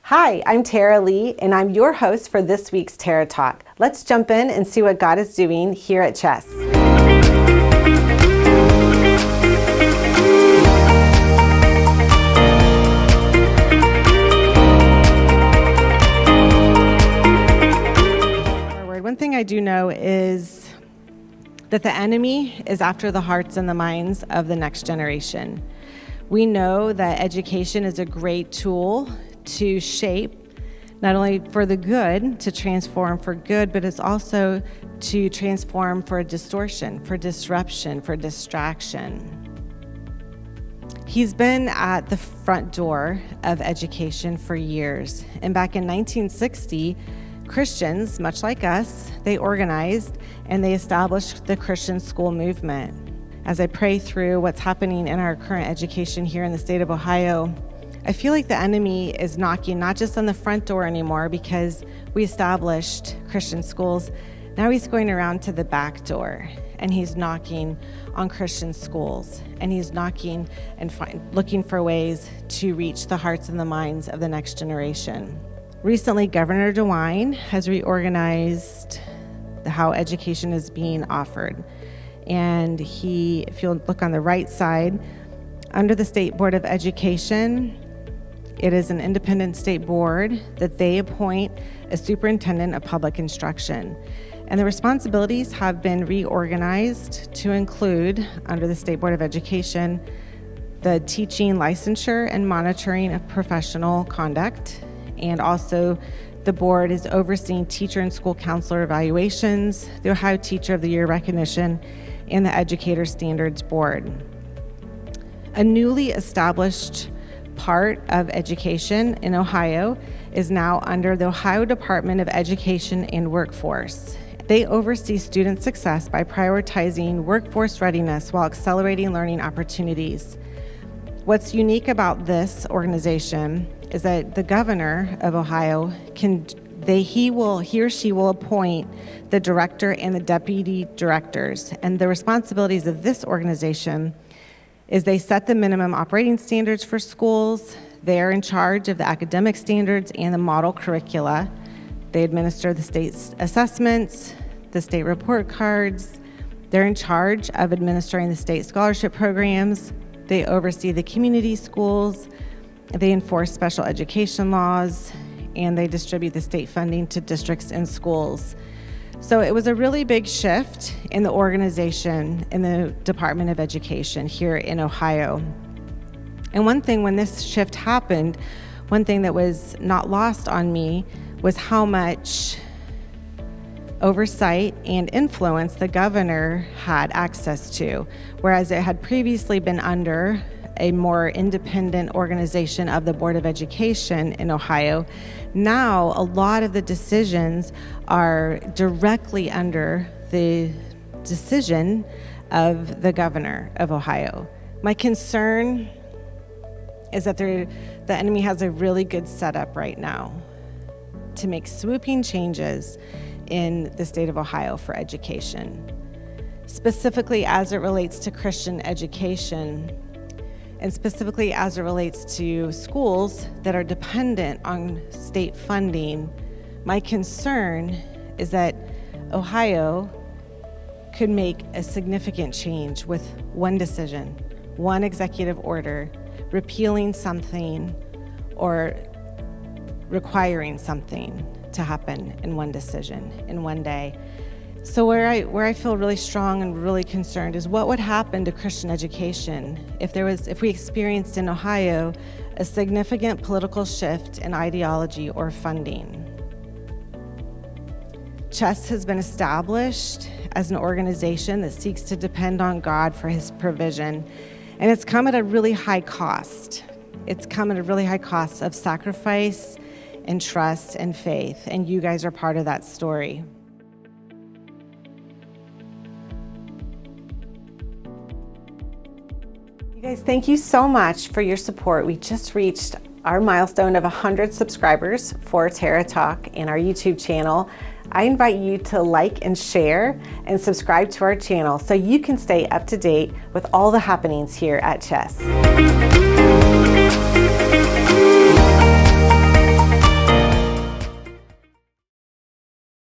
Hi, I'm Tara Lee, and I'm your host for this week's Tara Talk. Let's jump in and see what God is doing here at Chess. One thing I do know is that the enemy is after the hearts and the minds of the next generation. We know that education is a great tool to shape, not only for the good, to transform for good, but it's also to transform for distortion, for disruption, for distraction. He's been at the front door of education for years. And back in 1960, Christians, much like us, they organized and they established the Christian school movement. As I pray through what's happening in our current education here in the state of Ohio, I feel like the enemy is knocking not just on the front door anymore because we established Christian schools. Now he's going around to the back door and he's knocking on Christian schools and he's knocking and looking for ways to reach the hearts and the minds of the next generation. Recently, Governor DeWine has reorganized how education is being offered. And if you'll look on the right side, under the State Board of Education, it is an independent state board that they appoint a superintendent of public instruction. And the responsibilities have been reorganized to include, under the State Board of Education, the teaching licensure and monitoring of professional conduct. And also, the board is overseeing teacher and school counselor evaluations, the Ohio Teacher of the Year recognition, and the Educator Standards Board. A newly established part of education in Ohio is now under the Ohio Department of Education and Workforce. They oversee student success by prioritizing workforce readiness while accelerating learning opportunities. What's unique about this organization is that the governor of Ohio he or she will appoint the director and the deputy directors. And the responsibilities of this organization is they set the minimum operating standards for schools. They're in charge of the academic standards and the model curricula. They administer the state's assessments, the state report cards. They're in charge of administering the state scholarship programs. They oversee the community schools. They enforce special education laws, and they distribute the state funding to districts and schools. So it was a really big shift in the organization in the Department of Education here in Ohio. And one thing when this shift happened, one thing that was not lost on me was how much oversight and influence the governor had access to, whereas it had previously been under a more independent organization of the Board of Education in Ohio. Now, a lot of the decisions are directly under the decision of the governor of Ohio. My concern is that the enemy has a really good setup right now to make swooping changes in the state of Ohio for education, specifically as it relates to Christian education, and specifically as it relates to schools that are dependent on state funding. My concern is that Ohio could make a significant change with one decision, one executive order, repealing something or requiring something to happen in one decision, in one day. So where I feel really strong and really concerned is what would happen to Christian education if we experienced in Ohio a significant political shift in ideology or funding. Chess has been established as an organization that seeks to depend on God for his provision, and it's come at a really high cost. It's come at a really high cost of sacrifice and trust and faith, and you guys are part of that story. You guys, thank you so much for your support. We just reached our milestone of 100 subscribers for Tara Talk and our YouTube channel. I invite you to like and share and subscribe to our channel so you can stay up to date with all the happenings here at Chess.